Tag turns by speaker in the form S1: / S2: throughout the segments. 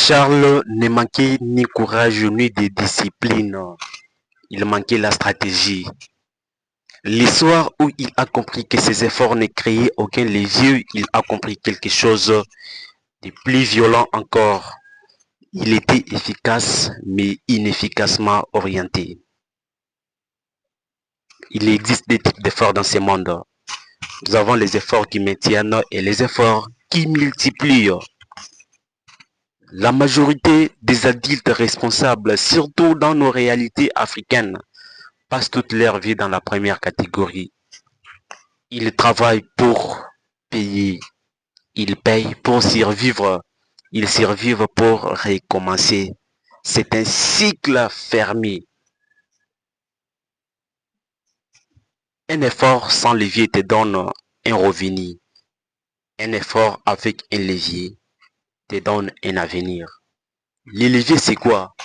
S1: Charles ne manquait ni courage ni de discipline. Il manquait la stratégie. Le soir où il a compris que ses efforts ne créaient aucun levier, il a compris quelque chose de plus violent encore. Il était efficace mais inefficacement orienté. Il existe des types d'efforts dans ce monde. Nous avons les efforts qui maintiennent et les efforts qui multiplient. La majorité des adultes responsables, surtout dans nos réalités africaines, passent toute leur vie dans la première catégorie. Ils travaillent pour payer, ils payent pour survivre, ils survivent pour recommencer. C'est un cycle fermé. Un effort sans levier te donne un revenu. Un effort avec un levier te donne un avenir. Le levier, c'est quoi?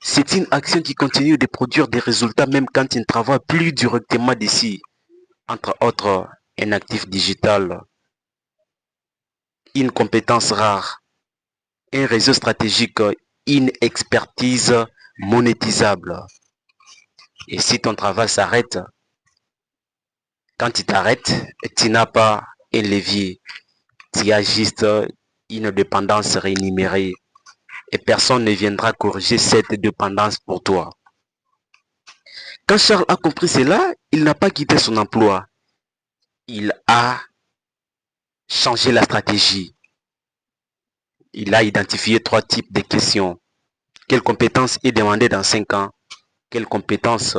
S1: C'est une action qui continue de produire des résultats même quand tu ne travailles plus directement dessus. Entre autres, un actif digital, une compétence rare, un réseau stratégique, une expertise monétisable. Et si ton travail s'arrête, quand tu t'arrêtes, tu n'as pas un levier, tu as juste une dépendance rémunérée et personne ne viendra corriger cette dépendance pour toi. Quand Charles a compris cela, il n'a pas quitté son emploi. Il a changé la stratégie. Il a identifié 3 types de questions. Quelle compétence est demandée dans 5 ans? Quelle compétence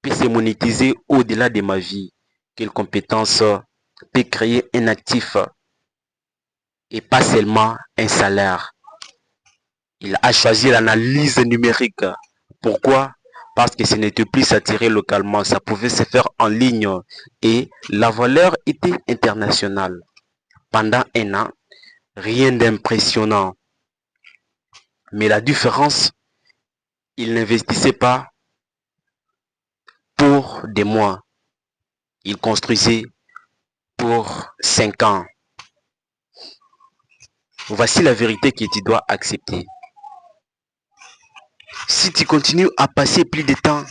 S1: peut se monétiser au-delà de ma vie? Quelle compétence peut créer un actif et pas seulement un salaire? Il a choisi l'analyse numérique. Pourquoi? Parce que ce n'était plus s'attirer localement, ça pouvait se faire en ligne et la valeur était internationale. Pendant un an, rien d'impressionnant. Mais la différence, il n'investissait pas pour des mois. Il construisait pour 5 ans. Voici la vérité que tu dois accepter. Si tu continues à passer plus de temps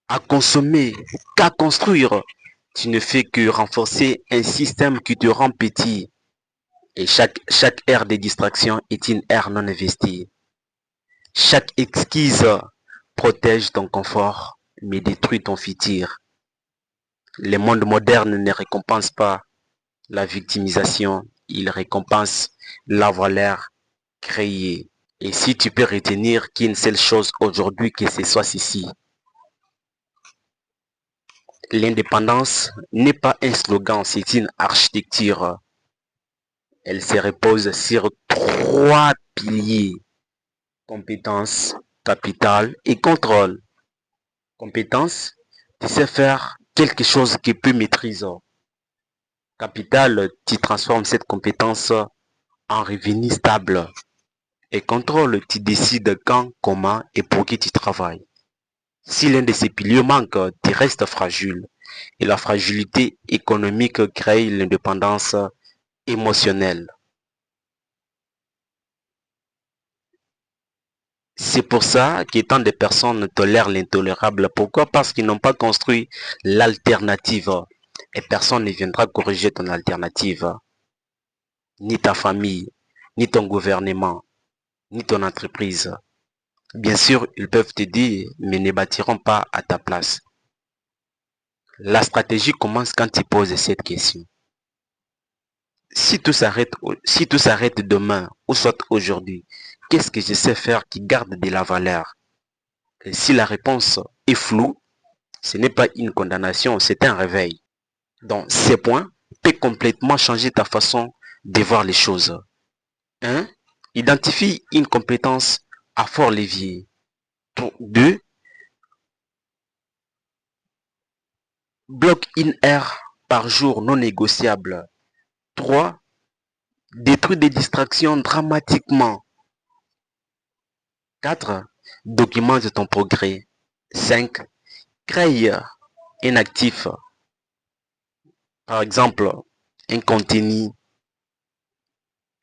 S1: à consommer qu'à construire, tu ne fais que renforcer un système qui te rend petit. Et chaque ère de distraction est une ère non investie. Chaque excuse protège ton confort, mais détruit ton futur. Le monde moderne ne récompense pas la victimisation, il récompense la valeur créée. Et si tu peux retenir qu'une seule chose aujourd'hui, que ce soit ceci, l'indépendance n'est pas un slogan, c'est une architecture. Elle se repose sur 3 piliers: compétence, capital et contrôle. Compétence, tu sais faire quelque chose que peu maîtrisent. Capital, tu transformes cette compétence en revenu stable. Et contrôle, tu décides quand, comment et pour qui tu travailles. Si l'un de ces piliers manque, tu restes fragile. Et la fragilité économique crée l'indépendance émotionnelle. C'est pour ça que tant de personnes tolèrent l'intolérable. Pourquoi? Parce qu'ils n'ont pas construit l'alternative. Et personne ne viendra corriger ton alternative. Ni ta famille, ni ton gouvernement, ni ton entreprise. Bien sûr, ils peuvent te dire, mais ne bâtiront pas à ta place. La stratégie commence quand tu poses cette question. Si tout s'arrête demain, ou soit aujourd'hui, qu'est-ce que je sais faire qui garde de la valeur? Et si la réponse est floue, ce n'est pas une condamnation, c'est un réveil. Donc, ces points peuvent complètement changer ta façon de voir les choses. 1. Identifie une compétence à fort levier. 2. Bloque une heure par jour non négociable. 3. Détruis des distractions dramatiquement. 4. Documente ton progrès. 5. Crée un actif. Par exemple, un contenu,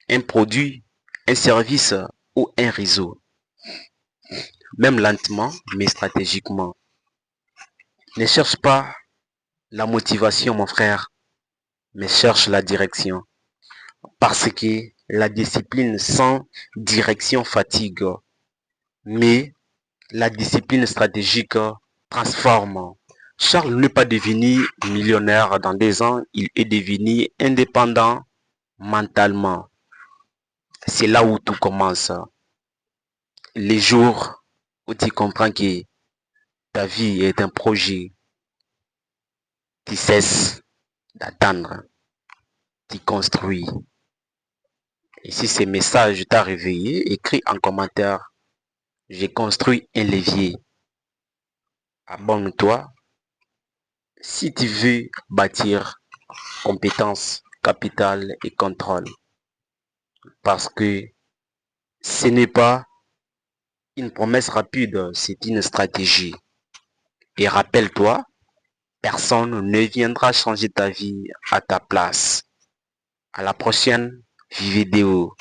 S1: un produit, un service ou un réseau, même lentement, mais stratégiquement. Ne cherche pas la motivation, mon frère, mais cherche la direction. Parce que la discipline sans direction fatigue, mais la discipline stratégique transforme. Charles n'est pas devenu millionnaire dans 2 ans, il est devenu indépendant mentalement. C'est là où tout commence. Les jours où tu comprends que ta vie est un projet qui cesse d'attendre, qui construit. Et si ce message t'a réveillé, écris en commentaire. J'ai construit un levier. Abonne-toi si tu veux bâtir compétences, capital et contrôle. Parce que ce n'est pas une promesse rapide, c'est une stratégie. Et rappelle-toi, personne ne viendra changer ta vie à ta place. À la prochaine vidéo.